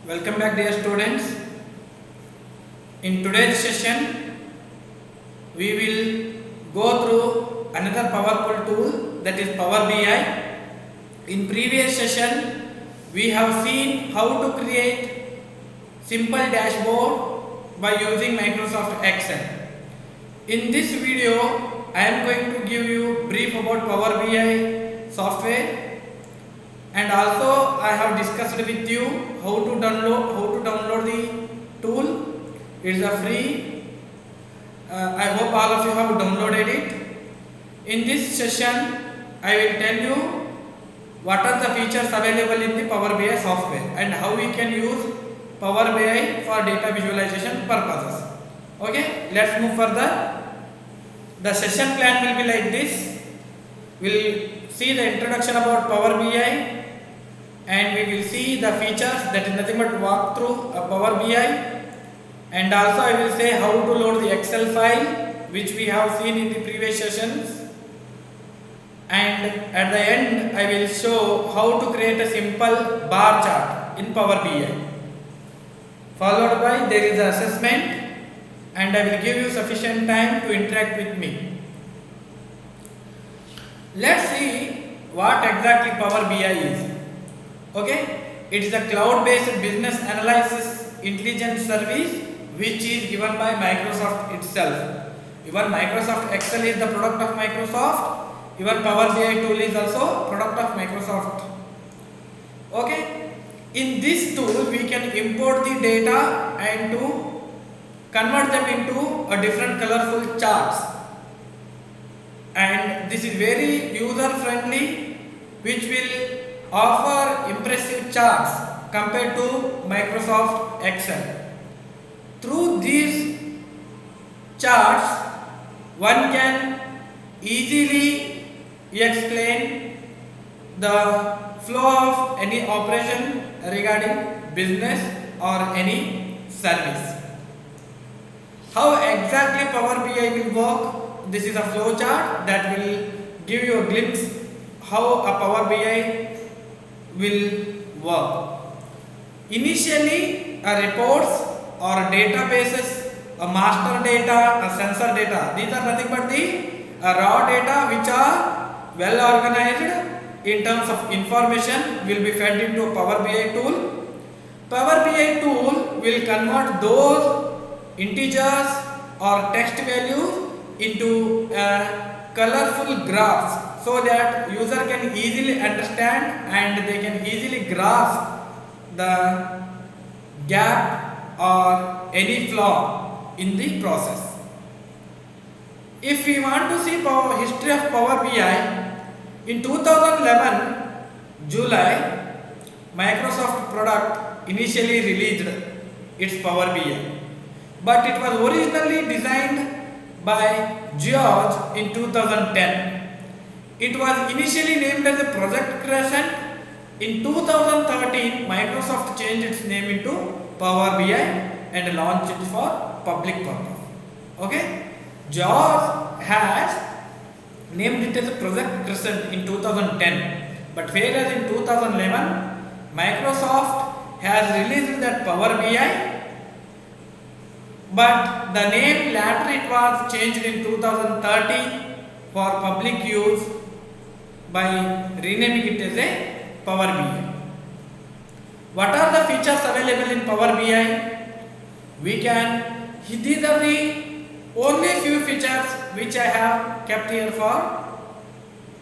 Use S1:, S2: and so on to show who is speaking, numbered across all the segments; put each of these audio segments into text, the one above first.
S1: Welcome back, dear students. In today's session, we will go through another powerful tool, that is Power BI. In previous session, we have seen how to create simple dashboard by using Microsoft Excel. In this video, I am going to give you brief about Power BI software, and also I have discussed with you how to download the tool. It is a free. I hope all of you have downloaded it. In this session, I will tell you what are the features available in the Power BI software and how we can use Power BI for data visualization purposes. Okay, let's move further. The session plan will be like this. We'll see the introduction about Power BI, and we will see the features, that is nothing but walk through a Power BI, and also I will say how to load the Excel file which we have seen in the previous sessions, and at the end I will show how to create a simple bar chart in Power BI. Followed by there is an assessment, and I will give you sufficient time to interact with me. Let's see what exactly Power BI is. Okay, it is a cloud-based business analysis intelligence service which is given by Microsoft itself. Even Microsoft Excel is the product of Microsoft. Even Power BI tool is also product of Microsoft. Okay, in this tool we can import the data and to convert them into a different colorful charts, and this is very user friendly, which will offer impressive charts compared to Microsoft Excel. Through these charts, one can easily explain the flow of any operation regarding business or any service. How exactly Power BI will work? This is a flow chart that will give you a glimpse how a Power BI will work. Initially, reports or databases, a master data, a sensor data, these are nothing but the raw data which are well organized in terms of information will be fed into a Power BI tool. Power BI tool will convert those integers or text values into colorful graphs, so that user can easily understand and they can easily grasp the gap or any flaw in the process. If we want to see history of Power BI, in 2011 July, Microsoft product initially released its Power BI, but it was originally designed by George in 2010. It was initially named as a Project Crescent. In 2013, Microsoft changed its name into Power BI and launched it for public purpose. Okay, George has named it as a Project Crescent in 2010, but whereas in 2011, Microsoft has released that Power BI, but the name later it was changed in 2013 for public use by renaming it as a Power BI. What are the features available in Power BI? These are the only few features which I have kept here for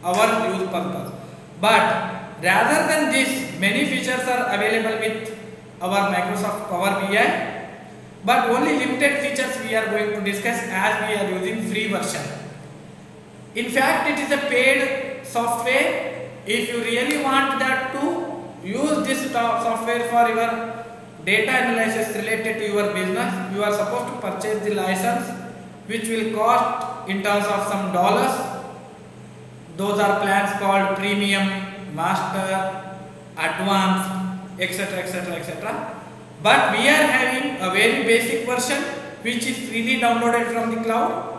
S1: our use purpose. But rather than this, many features are available with our Microsoft Power BI, but only limited features we are going to discuss as we are using free version. In fact, it is a paid software. If you really want that to use this software for your data analysis related to your business, you are supposed to purchase the license, which will cost in terms of some dollars. Those are plans called premium, master, advanced, etc, etc, etc. But we are having a very basic version which is freely downloaded from the cloud.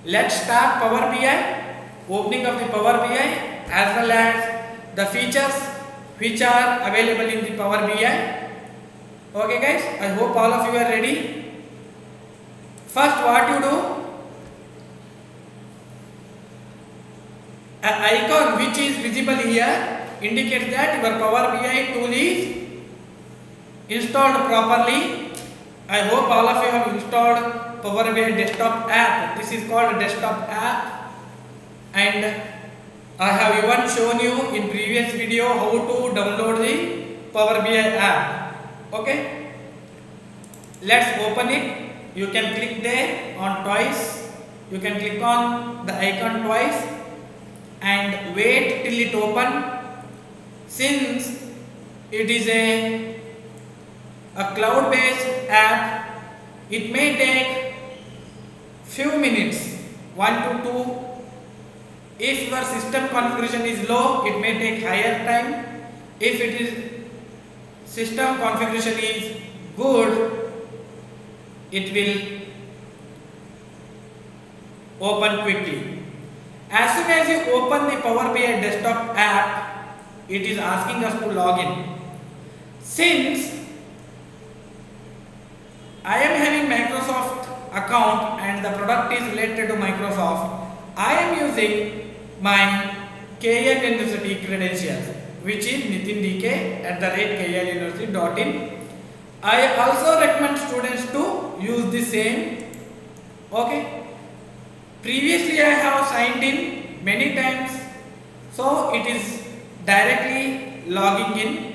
S1: Let's start Power BI, opening of the Power BI, as well as the features which are available in the Power BI. Okay guys, I hope all of you are ready. First, what you do, an icon which is visible here indicates that your Power BI tool is installed properly. I hope all of you have installed Power BI desktop app. This is called desktop app, and I have even shown you in previous video how to download the Power BI app. Okay, let's open it. You can click there on twice. You can click on the icon twice and wait till it open. Since it is a cloud based app, it may take few minutes, 1 to 2. If your system configuration is low, it may take higher time. If it is system configuration is good, it will open quickly. As soon as you open the Power BI desktop app, it is asking us to log in. Since I am having Microsoft account and the product is related to Microsoft, I am using my KL University credentials, which is nitindk@kluniversity.in. I also recommend students to use the same. Okay. Previously I have signed in many times, so it is directly logging in.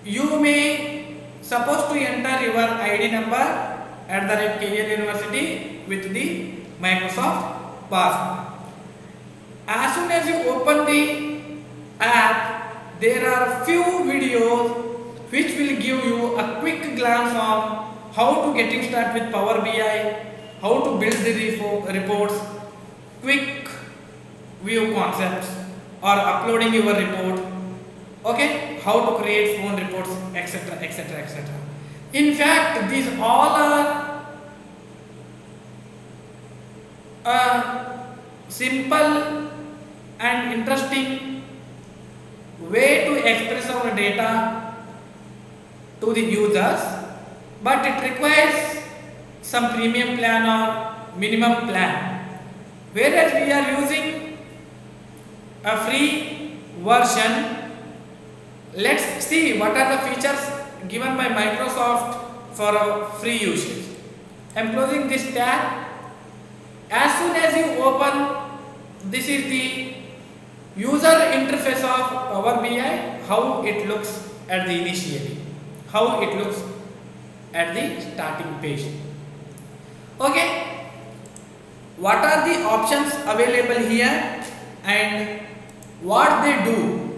S1: You may supposed to enter your ID number @KL University with the Microsoft password. As soon as you open the app, there are few videos which will give you a quick glance on how to getting started with Power BI, how to build the reports, quick view concepts, or uploading your report. Okay, how to create phone reports, etc., etc., etc. In fact, these all are simple and interesting way to express our data to the users, but it requires some premium plan or minimum plan. Whereas we are using a free version. Let's see what are the features given by Microsoft for a free usage. I am closing this tab. As soon as you open, this is the user interface of Power BI, how it looks at the initially, how it looks at the starting page. Okay, what are the options available here and what they do?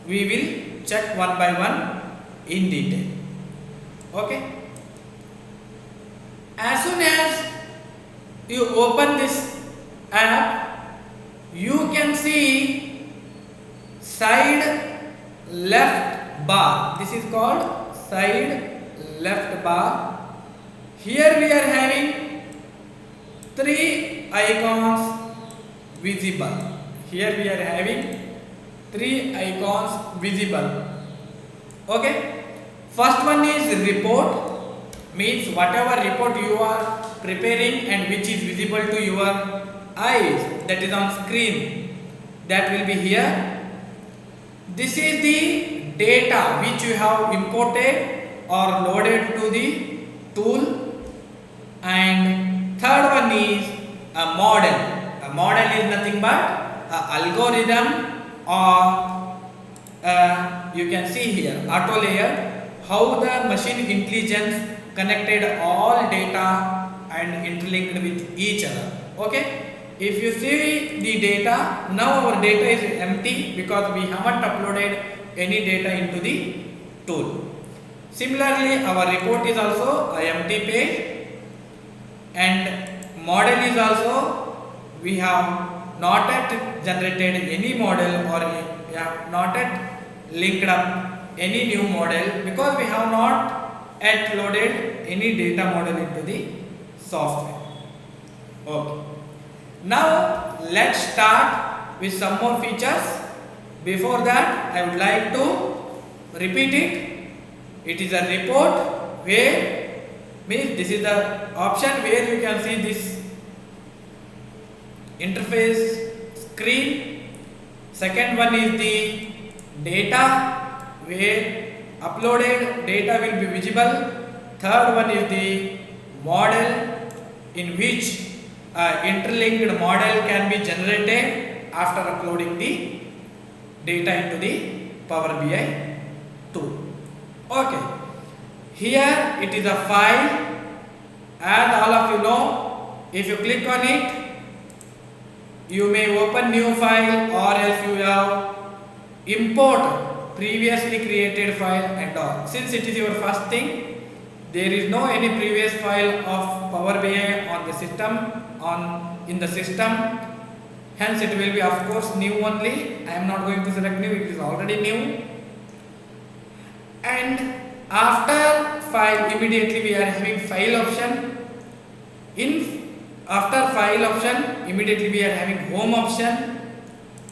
S1: We will check one by one in detail. Okay. As soon as you open this app, you can see side left bar. This is called side left bar. Here we are having 3 icons visible. Here we are having 3 icons visible. Okay. First one is report, means whatever report you are preparing and which is visible to your eyes, that is on screen, that will be here. This is the data which you have imported or loaded to the tool. And third one is a model. A model is nothing but an algorithm, or you can see here auto layer, how the machine intelligence connected all data and interlinked with each other. Okay, if you see the data, now our data is empty because we haven't uploaded any data into the tool. Similarly, our report is also an empty page, and model is also, we have not yet generated any model, or we have not yet linked up any new model because we have not yet loaded any data model into the software. Okay. Now let's start with some more features. Before that, I would like to repeat it. It is a report where means this is the option where you can see this interface screen. Second one is the data where uploaded data will be visible. Third one is the model in which interlinked model can be generated after uploading the data into the Power BI tool. Okay, here it is a file, and all of you know, if you click on it, you may open new file, or else you have import previously created file and all. Since it is your first thing, there is no any previous file of Power BI on the system, in the system, hence it will be of course new only. I am not going to select new, it is already new. And after file, immediately we are having file option. After file option, immediately we are having home option.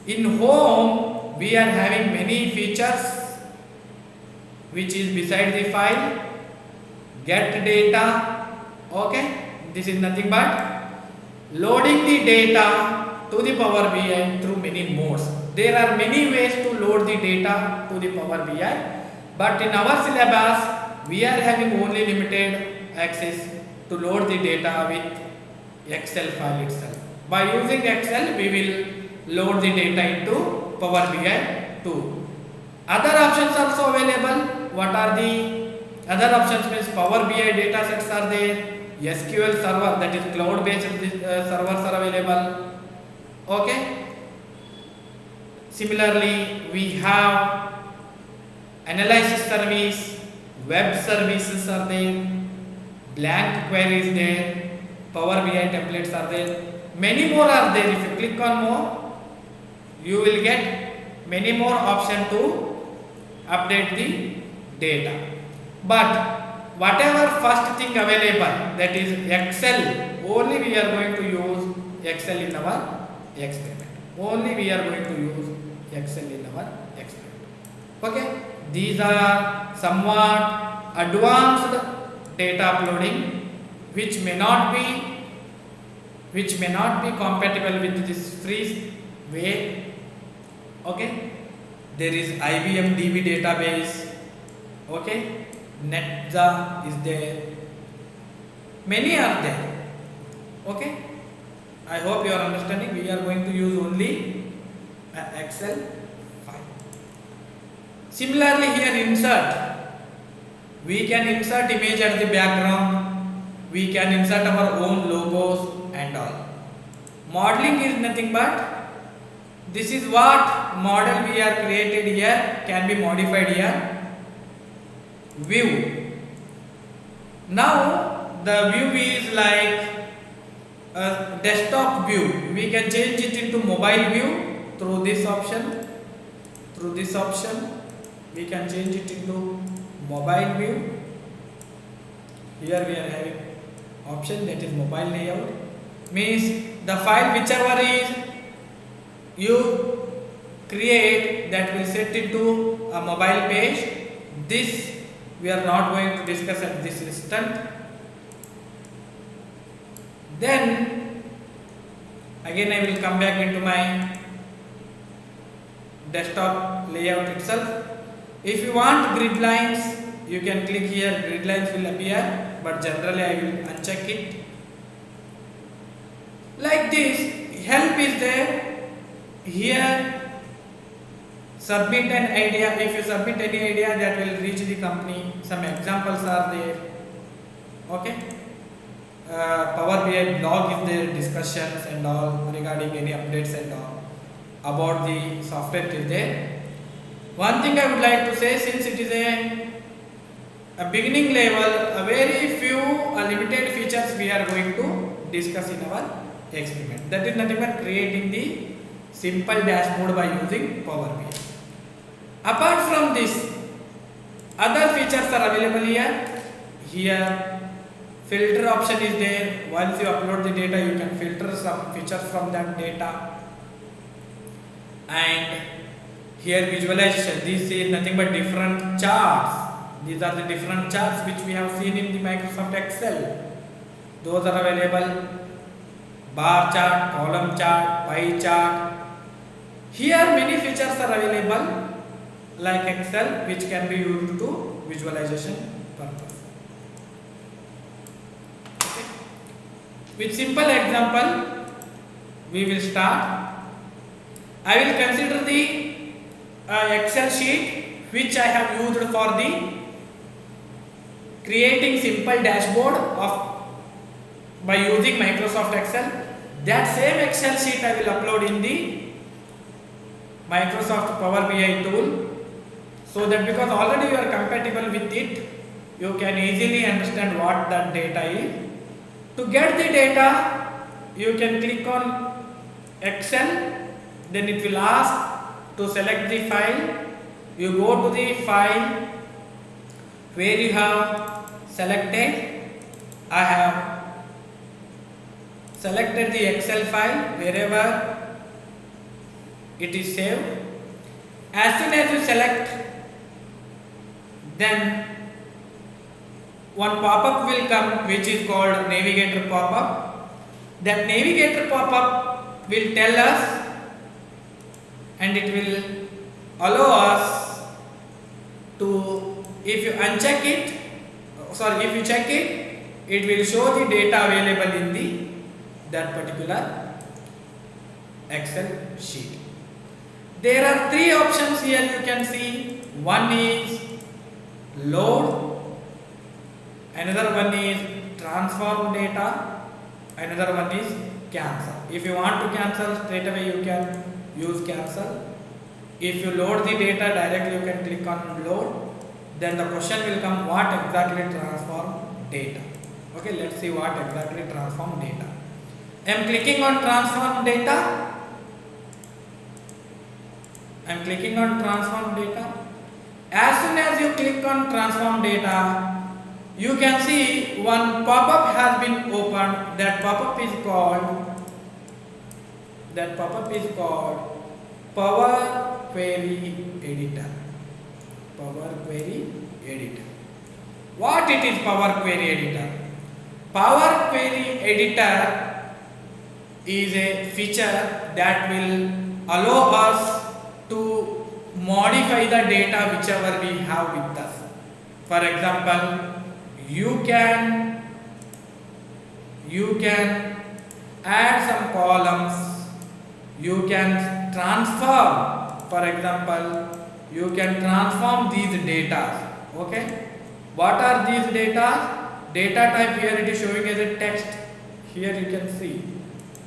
S1: In home, we are having many features which is beside the file. Get data. Okay, this is nothing but loading the data to the Power BI through many modes. There are many ways to load the data to the Power BI, but in our syllabus we are having only limited access to load the data with Excel file itself. By using Excel, we will load the data into Power BI tool. Other options also available. What are the other options? Means Power BI data sets are there. SQL server, that is cloud based servers are available. Okay. Similarly, we have analysis service, web services are there, blank queries there, Power BI templates are there, many more are there. If you click on more, you will get many more options to update the data. But whatever first thing available, that is Excel, only we are going to use Excel in our experiment. Only we are going to use Excel in our experiment. Okay, these are somewhat advanced data uploading which may not be compatible with this free way. Okay, there is IBM DB database. Okay, Netza is there, many are there. Okay, I hope you are understanding. We are going to use only an Excel file. Similarly, here insert, we can insert image at the background, we can insert our own logos and all. Modeling is nothing but, this is what model we are created here, can be modified here. View. Now the view is like a desktop view. We can change it into mobile view through this option. Through this option, we can change it into mobile view. Here we are having option, that is mobile layout. Means the file whichever is you create, that will set into a mobile page. This we are not going to discuss at this instant. Then again I will come back into my desktop layout itself. If you want grid lines, you can click here, grid lines will appear, but generally I will uncheck it. Like this, help is there. Here submit an idea. If you submit any idea, that will reach the company. Some examples are there. Okay. Power BI blog is there, discussions and all regarding any updates and all about the software is there. One thing I would like to say, since it is a beginning level, a very few limited features we are going to discuss in our experiment. That is nothing but creating the simple dashboard by using Power BI. Apart from this, other features are available here. Here filter option is there. Once you upload the data, you can filter some features from that data. And here visualization, this is nothing but different charts These are the different charts which we have seen in the Microsoft Excel. Those are available: bar chart, column chart, pie chart. Here many features are available like Excel, which can be used to visualization purpose. Okay. With simple example, we will start. I will consider the Excel sheet which I have used for the creating simple dashboard of by using Microsoft Excel. That same Excel sheet I will upload in the Microsoft Power BI tool, so that because already you are compatible with it, you can easily understand what that data is. To get the data, you can click on Excel, then it will ask to select the file. You go to the file where you have selected. I have selected the Excel file wherever it is saved. As soon as you select, then one pop-up will come which is called navigator pop-up. That navigator pop-up will tell us, and it will allow us to, if you uncheck it, if you check it, it will show the data available in the that particular Excel sheet. There are three options here you can see. One is load, another one is transform data, another one is cancel. If you want to cancel straight away, you can use cancel. If you load the data directly, you can click on load. Then the question will come, what exactly transform data? Okay, let's see what exactly transform data. I am clicking on transform data. I am clicking on transform data. As soon as you click on transform data, you can see one pop-up has been opened. That pop-up is called Power Query Editor. Power Query Editor. What it is Power Query Editor? Power Query Editor is a feature that will allow us to modify the data whichever we have with us. For example, you can add some columns, you can transform, for example, you can transform these data. Okay, what are these data? Data type here it is showing as a text. Here you can see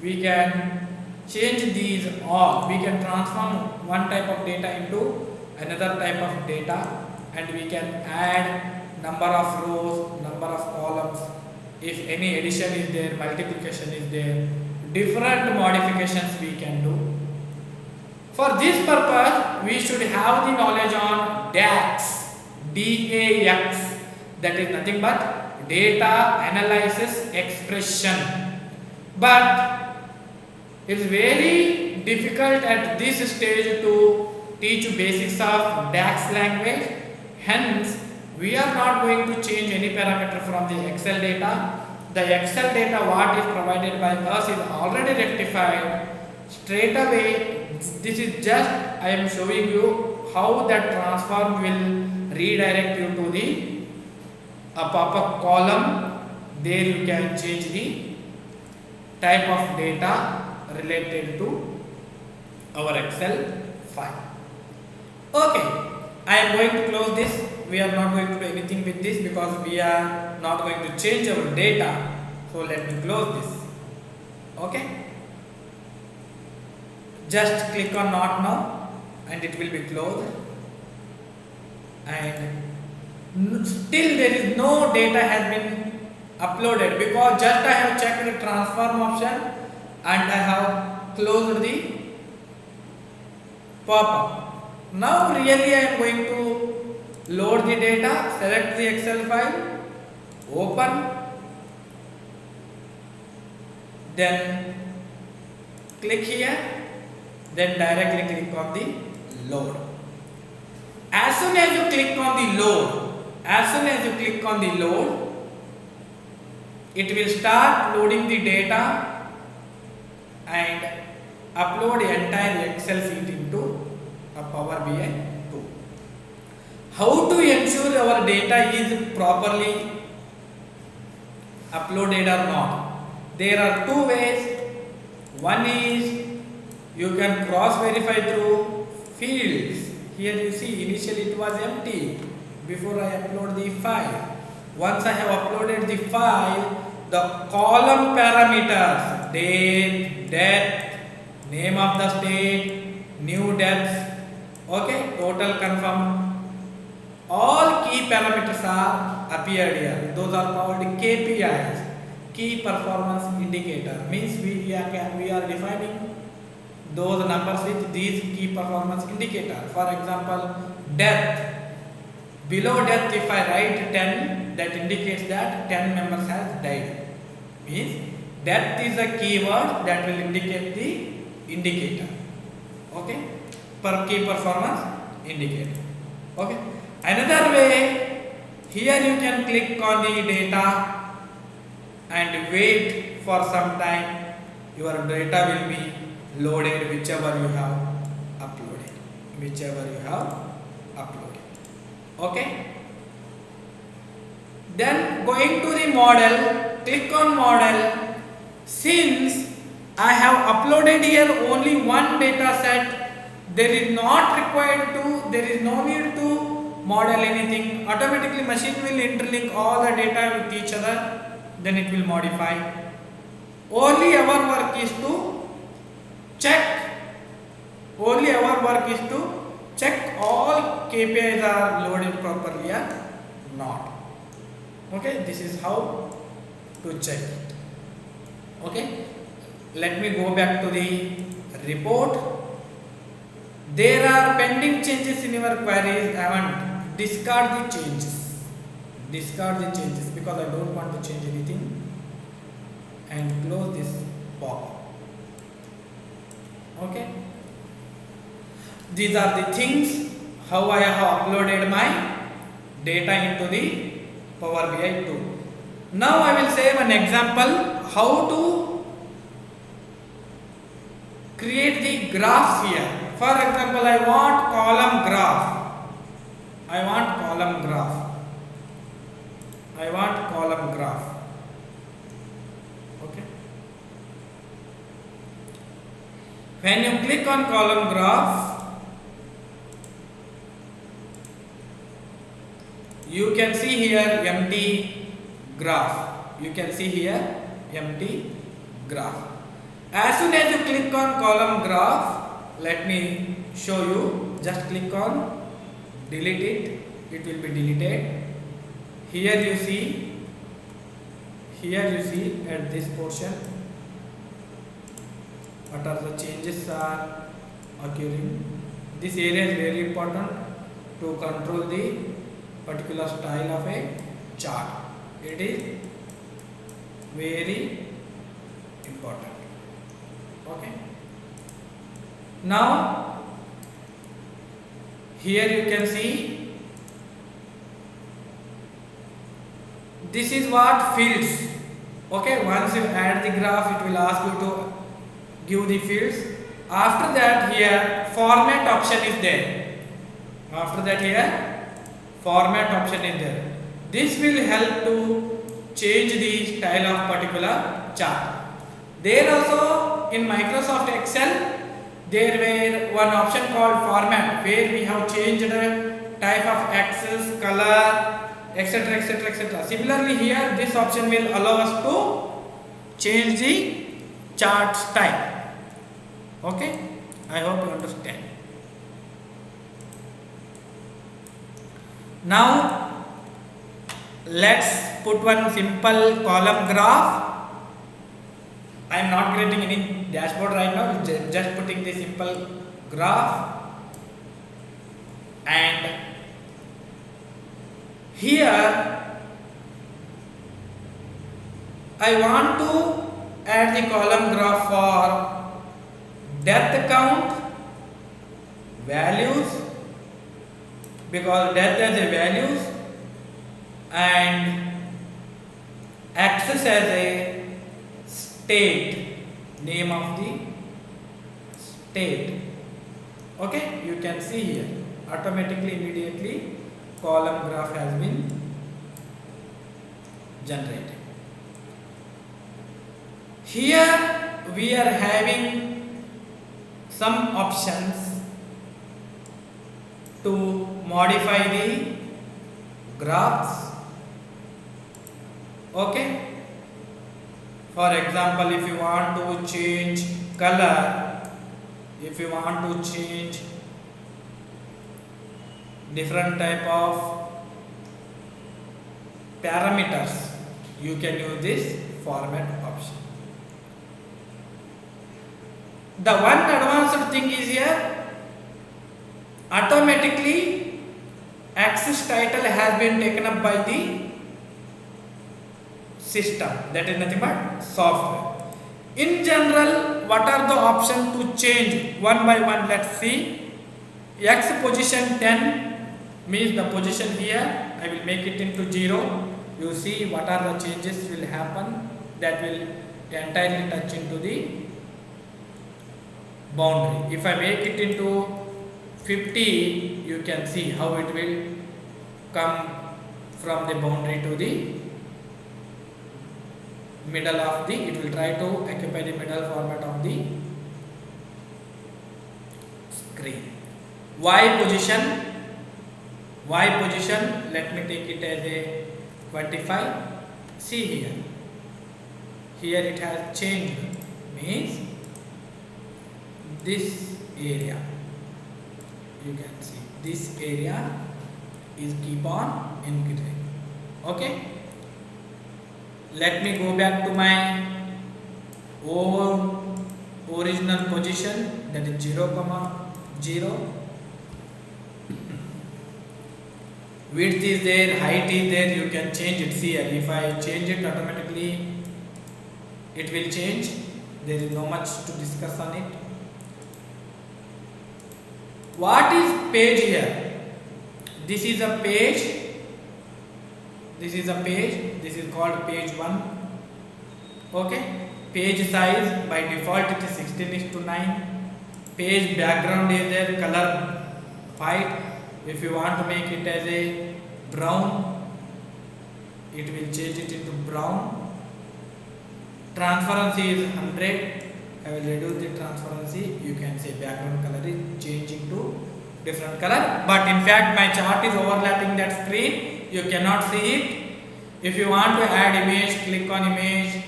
S1: we can change these all. We can transform one type of data into another type of data, and we can add number of rows, number of columns. If any addition is there, multiplication is there, different modifications we can do. For this purpose, we should have the knowledge on DAX, DAX, that is nothing but data analysis expression. But it is very difficult at this stage to teach basics of DAX language. Hence, we are not going to change any parameter from the Excel data. The Excel data what is provided by us is already rectified. Straight away, this is just I am showing you how that transform will redirect you to the pop-up column. There you can change the type of data related to our Excel file. Okay, I am going to close this. We are not going to do anything with this because we are not going to change our data. So let me close this. Okay, just click on not now and it will be closed. And still there is no data has been uploaded because just I have checked the transform option and I have closed the pop-up. Now really I am going to load the data, select the Excel file, open, then click here, then directly click on the load. As soon as you click on the load, As soon as you click on the load, it will start loading the data and upload the entire Excel sheet into a Power BI tool. How to ensure our data is properly uploaded or not? There are two ways. One is you can cross verify through fields. Here you see initially it was empty before I upload the file. Once I have uploaded the file, the column parameters, date, depth, name of the state, new depths, okay, total confirmed. All key parameters are appeared here. Those are called KPIs, key performance indicator. Means we are defining those numbers with these key performance indicator. For example, depth. Below depth, if I write 10, that indicates that 10 members has died. Means depth is a keyword that will indicate the indicator. Okay, per key performance indicator. Okay. Another way, here you can click on the data and wait for some time. Your data will be loaded whichever you have uploaded. Okay. Then going to the model, click on model. Since I have uploaded here only one data set, there is no need to model anything. Automatically machine will interlink all the data with each other, then it will modify. Only our work is to check all KPIs are loaded properly or not. Okay, this is how to check it. Okay, let me go back to the report. There are pending changes in your queries. I want discard the changes because I don't want to change anything, and close this pop. Okay, these are the things how I have uploaded my data into the Power BI tool. Now I will say one example how to create the graphs here. For example, I want column graph. Okay. When you click on column graph, you can see here empty graph. As soon as you click on column graph, let me show you. Just click on delete it. It will be deleted. Here you see at this portion what are the changes are occurring. This area is very important to control the particular style of a chart. It is very important. Okay. Now here you can see this is what fields. Okay, once you add the graph, it will ask you to give the fields. After that, here format option is there. This will help to change the style of particular chart. There also in Microsoft Excel, there were one option called format, where we have changed type of axis, color, etc. Similarly here, this option will allow us to change the chart style. Okay, I hope you understand. Now let's put one simple column graph. I am not creating any dashboard right now, just putting the simple graph. And here I want to add the column graph for death count, values, because death has a values, and axis as a state, name of the state. Okay, you can see here automatically immediately column graph has been generated. Here we are having some options to modify the graphs. Okay, for example, if you want to change color, if you want to change different type of parameters, you can use this format option. The one advanced thing is here, automatically axis title has been taken up by the system, that is nothing but software. In general, what are the options to change one by one? Let's see. X position 10 means the position here, I will make it into 0. You see what are the changes will happen, that will entirely touch into the boundary. If I make it into 50, you can see how it will come from the boundary to the middle of the, it will try to occupy the middle format of the screen. Y position, let me take it as a 25. See here it has changed, means this area, you can see this area is keep on increasing. Okay, let me go back to my own original position, that is 0,0. Width is there, height is there, you can change it. See here, if I change it automatically it will change. There is no much to discuss on it. What is page here? This is a page. This is called page 1. Okay, page size by default it is 16:9. Page background is there, color white. If you want to make it as a brown, it will change it into brown. Transparency is 100. I will reduce the transparency. You can say background color is changing to different color, but in fact my chart is overlapping that screen, you cannot see it. If you want to add image, click on image.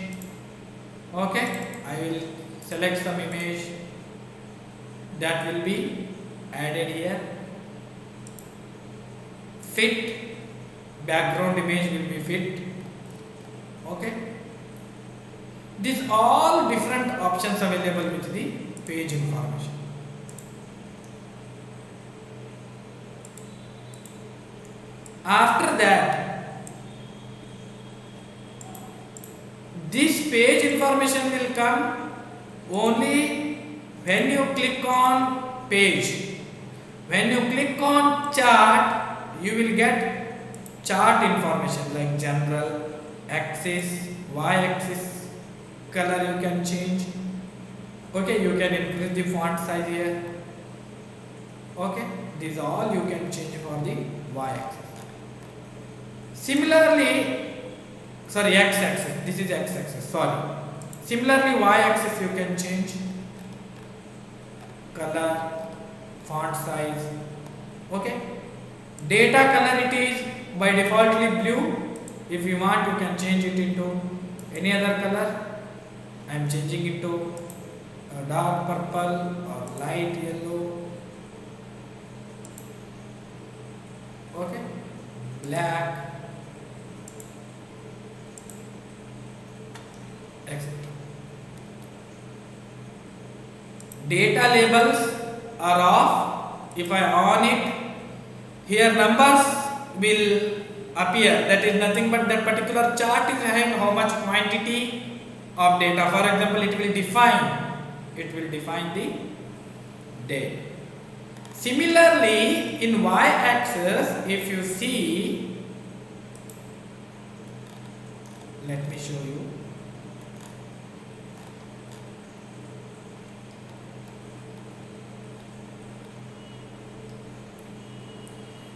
S1: Okay, I will select some image that will be added here. Fit, background image will be fit. Okay, these all different options available with the page information. After that, this page information will come only when you click on page. When you click on chart, you will get chart information like general, axis, y-axis, color you can change. Okay, you can increase the font size here. Okay, these all you can change for the y-axis. Similarly, sorry, x-axis, this is x-axis, sorry. Similarly, y-axis you can change color, font size. Okay, data color it is by defaultly blue. If you want, you can change it into any other color. I am changing it to dark purple or light yellow. Okay, black, etc. Data labels are off. If I on it, here numbers will appear. That is nothing but that particular chart is having how much quantity of data. For example, it will define the day. Similarly, in y-axis, if you see, Let me show you.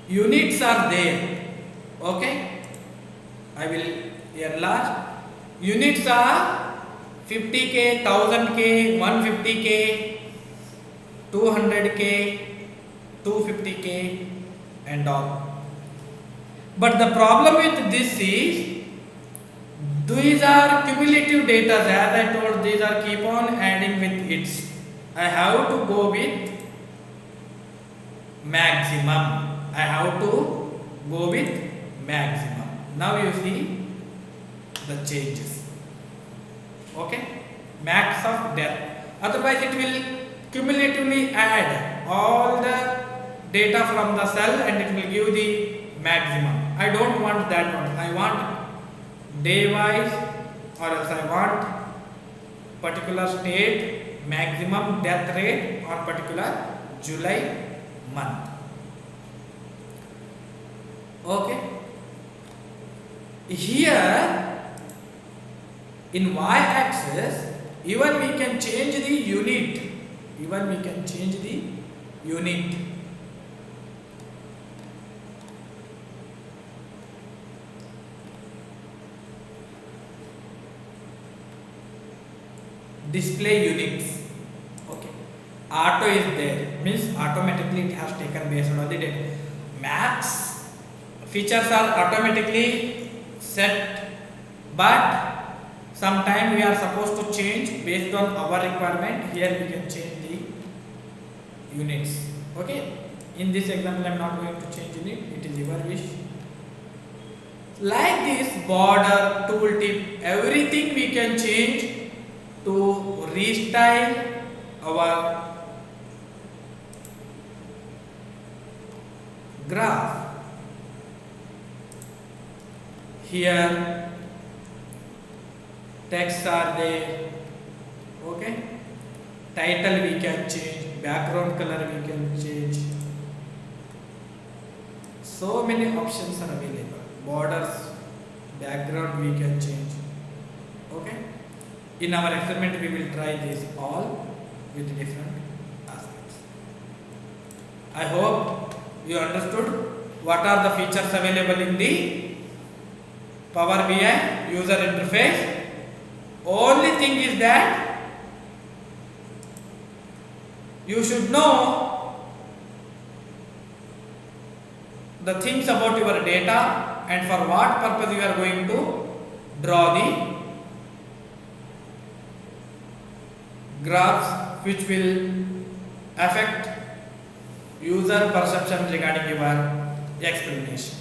S1: Units are there. Okay, I will enlarge. Units are 50k, 1000k, 150k, 200k, 250k and all. But the problem with this is these are cumulative data. As I told, these are keep on adding with its. I have to go with maximum. I have to go with maximum. Now you see the changes. Okay, max of depth. Otherwise it will cumulatively add all the data from the cell and it will give the maximum. I don't want that one. I want day wise, or else I want particular state maximum death rate on particular July month. Okay, here in y-axis even we can change the unit. Display units. Okay, auto is there, means automatically it has taken based on the data. Max features are automatically set, but sometime we are supposed to change based on our requirement. Here we can change the units. Okay, in this example I am not going to change unit, it is your wish. Like this, border, tooltip, everything we can change to restyle our graph. Here texts are there. Okay, title we can change, background color we can change. So many options are available. Borders, background we can change. Okay, in our experiment we will try this all with different aspects. I hope you understood what are the features available in the Power BI user interface. Only thing is that you should know the things about your data and for what purpose you are going to draw the graphs which will affect user perception regarding your explanation.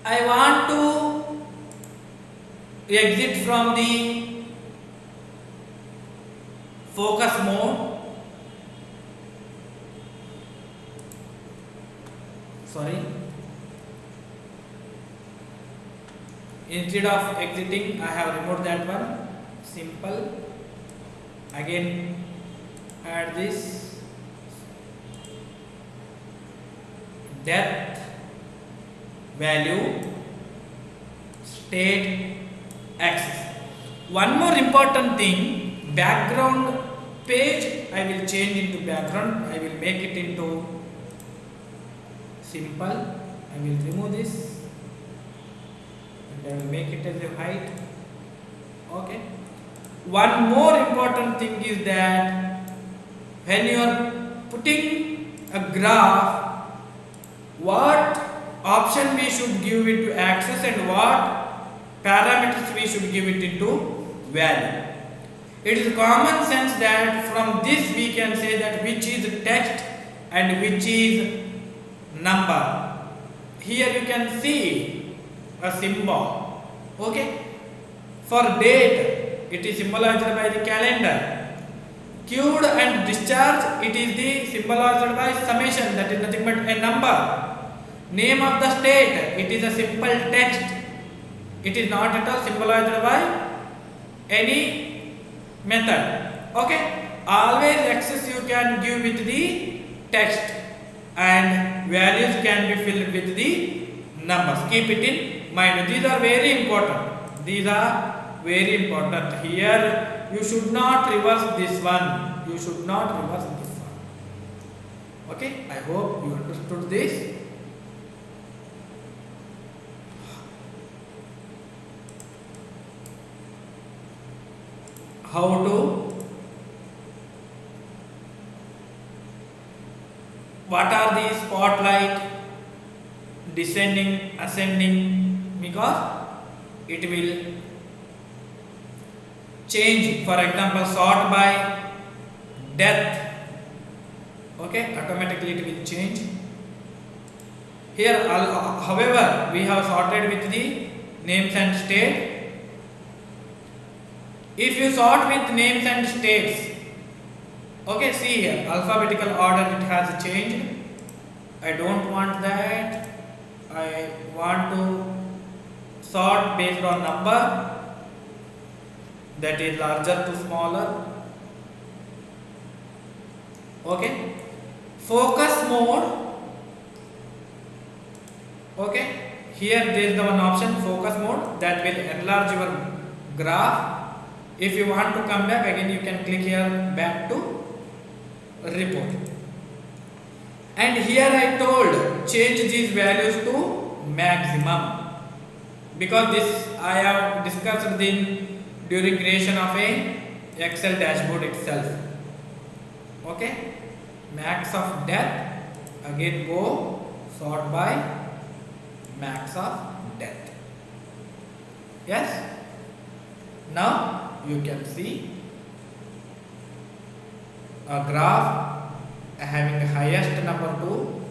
S1: I want to exit from the focus mode. Sorry. Instead of exiting, I have removed that one. Simple. Again, add this depth, value, state, axis. One more important thing, background page I will change into background. I will make it into simple. I will remove this and I will make it as a height. Okay. One more important thing is that when you are putting a graph, what option we should give it to axis and what parameters we should give it into value. It is common sense that from this we can say that which is text and which is number. Here you can see a symbol. Okay. For date, it is symbolized by the calendar. Queued and discharge, it is the symbolized by summation, that is nothing but a number. Name of the state, it is a simple text. It is not at all symbolized by any method. Okay. Always axis you can give with the text and values can be filled with the numbers. Keep it in mind. These are very important. These are very important. Here you should not reverse this one. You should not reverse this one. Okay, I hope you understood this. How to, what are the spotlight, descending, ascending, because it will change. For example, sort by death, okay, automatically it will change. Here however we have sorted with the names and state. If you sort with names and states, okay, see here, alphabetical order it has changed. I don't want that. I want to sort based on number, that is larger to smaller. Okay, focus mode. Okay, here there is the one option, focus mode, that will enlarge your graph. If you want to come back again, you can click here back to report. And here I told change these values to maximum, because this I have discussed during creation of a Excel dashboard itself. Okay, max of death, again go sort by max of death. Yes, now you can see a graph having highest number to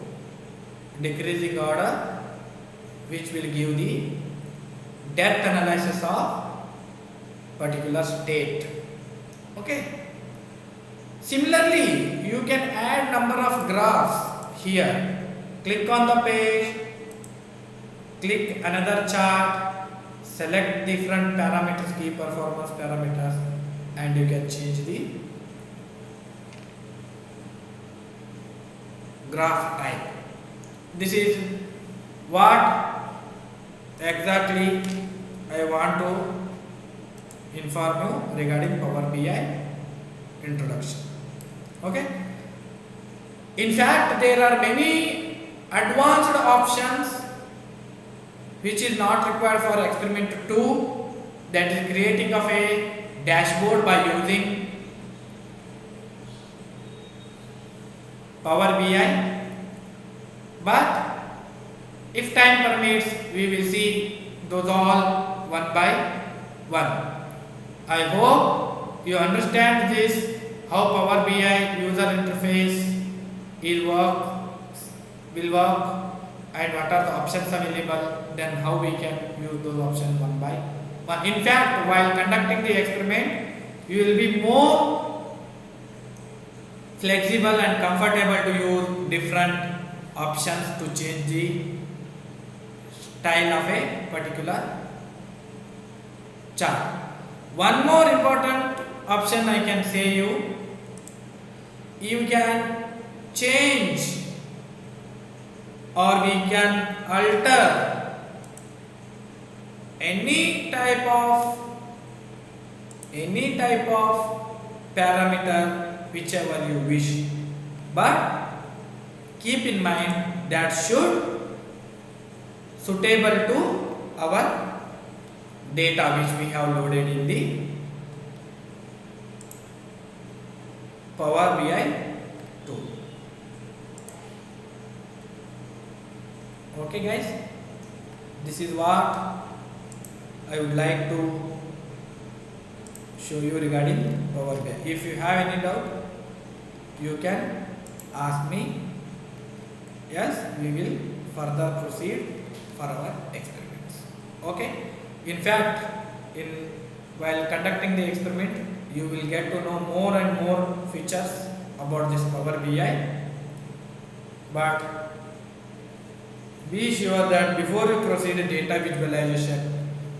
S1: decreasing order, which will give the death analysis of particular state. Okay, similarly you can add number of graphs here. Click on the page, click another chart, select different parameters, key performance parameters, and you can change the graph type. This is what exactly I want to inform you regarding Power BI introduction. Okay, in fact there are many advanced options which is not required for experiment 2, that is creating of a dashboard by using Power BI. But if time permits, we will see those all one by one. I hope you understand this, how Power BI user interface will work, and what are the options available, then how we can use those options one by one. In fact, while conducting the experiment, you will be more flexible and comfortable to use different options to change the style of a particular chart. One more important option I can say you can change or we can alter any type of parameter whichever you wish, but keep in mind that should suitable to our data which we have loaded in the Power BI tool. Okay guys, this is what I would like to show you regarding Power BI. If you have any doubt, you can ask me. Yes, we will further proceed for our experiments. Okay. In fact, while conducting the experiment, you will get to know more and more features about this Power BI. But be sure that before you proceed in data visualization,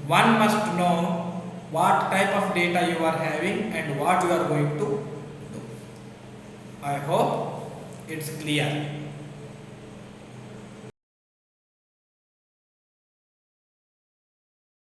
S1: one must know what type of data you are having and what you are going to do. I hope it's clear.